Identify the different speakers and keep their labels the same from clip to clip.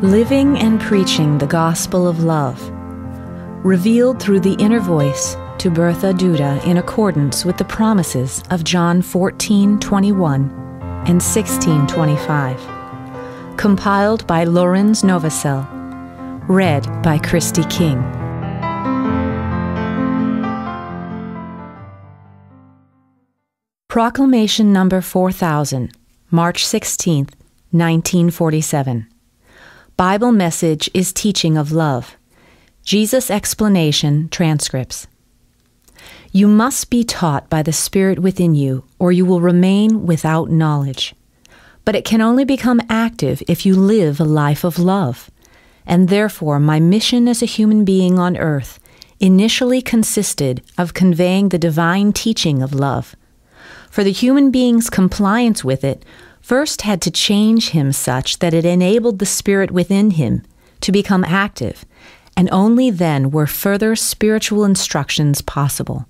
Speaker 1: Living and preaching the gospel of love, revealed through the inner voice to Bertha Duda in accordance with the promises of John 14:21 and 16:25. Compiled by Lorenz Novosel. Read by Christy King. Proclamation number 4000, March 16th, 1947. Bible message is teaching of love. Jesus' explanation transcripts. You must be taught by the Spirit within you, or you will remain without knowledge. But it can only become active if you live a life of love. And therefore, my mission as a human being on earth initially consisted of conveying the divine teaching of love. For the human being's compliance with it first had to change him such that it enabled the Spirit within him to become active, and only then were further spiritual instructions possible.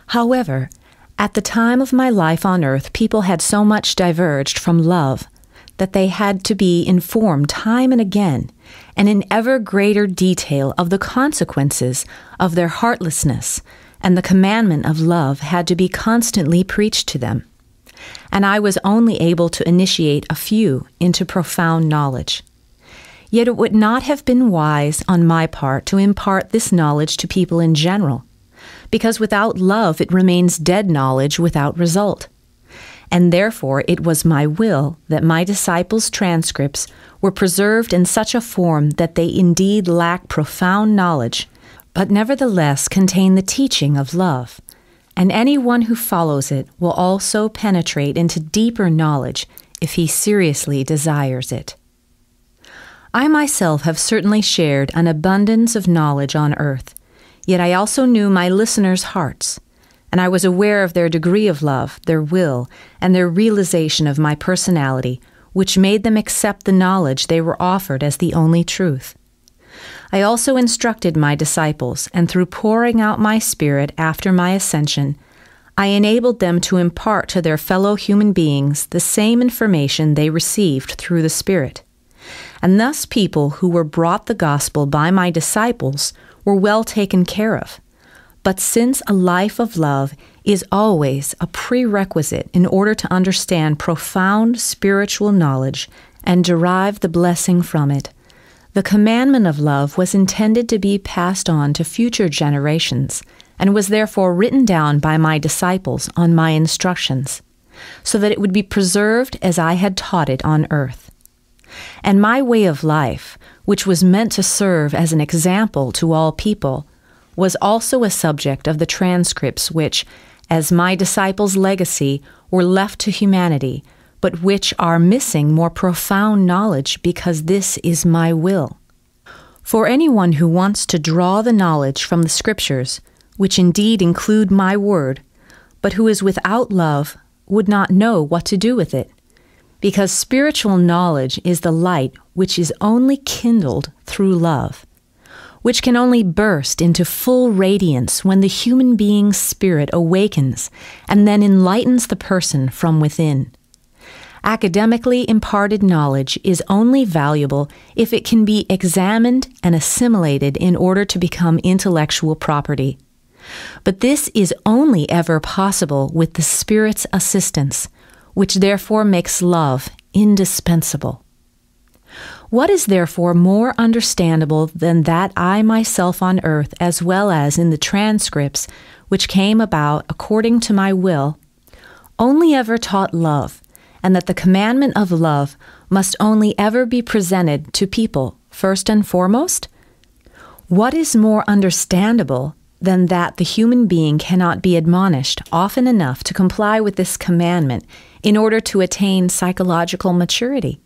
Speaker 1: However, at the time of my life on earth, people had so much diverged from love that they had to be informed time and again, and in ever greater detail, of the consequences of their heartlessness, and the commandment of love had to be constantly preached to them. And I was only able to initiate a few into profound knowledge. Yet it would not have been wise on my part to impart this knowledge to people in general, because without love it remains dead knowledge without result. And therefore it was my will that my disciples' transcripts were preserved in such a form that they indeed lack profound knowledge, but nevertheless contain the teaching of love. And anyone who follows it will also penetrate into deeper knowledge if he seriously desires it. I myself have certainly shared an abundance of knowledge on earth, yet I also knew my listeners' hearts, and I was aware of their degree of love, their will, and their realization of my personality, which made them accept the knowledge they were offered as the only truth. I also instructed my disciples, and through pouring out my Spirit after my ascension, I enabled them to impart to their fellow human beings the same information they received through the Spirit. And thus people who were brought the gospel by my disciples were well taken care of. But since a life of love is always a prerequisite in order to understand profound spiritual knowledge and derive the blessing from it, the commandment of love was intended to be passed on to future generations, and was therefore written down by my disciples on my instructions, so that it would be preserved as I had taught it on earth. And my way of life, which was meant to serve as an example to all people, was also a subject of the transcripts which, as my disciples' legacy, were left to humanity, but which are missing more profound knowledge because this is my will. For anyone who wants to draw the knowledge from the Scriptures, which indeed include my word, but who is without love, would not know what to do with it, because spiritual knowledge is the light which is only kindled through love, which can only burst into full radiance when the human being's spirit awakens and then enlightens the person from within. Academically imparted knowledge is only valuable if it can be examined and assimilated in order to become intellectual property. But this is only ever possible with the Spirit's assistance, which therefore makes love indispensable. What is therefore more understandable than that I myself on earth, as well as in the transcripts which came about according to my will, only ever taught love, and that the commandment of love must only ever be presented to people first and foremost? What is more understandable than that the human being cannot be admonished often enough to comply with this commandment in order to attain psychological maturity?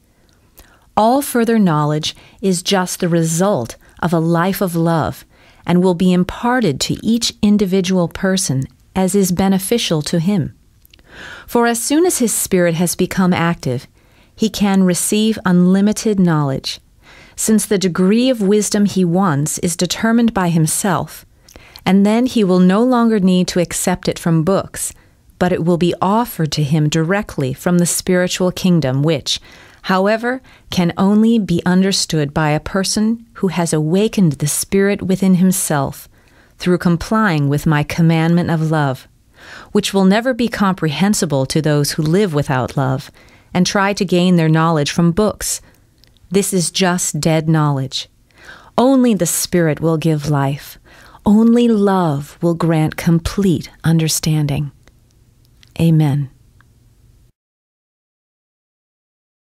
Speaker 1: All further knowledge is just the result of a life of love and will be imparted to each individual person as is beneficial to him. For as soon as his spirit has become active, he can receive unlimited knowledge, since the degree of wisdom he wants is determined by himself, and then he will no longer need to accept it from books, but it will be offered to him directly from the spiritual kingdom which, however, can only be understood by a person who has awakened the Spirit within himself through complying with my commandment of love, which will never be comprehensible to those who live without love and try to gain their knowledge from books. This is just dead knowledge. Only the Spirit will give life. Only love will grant complete understanding. Amen.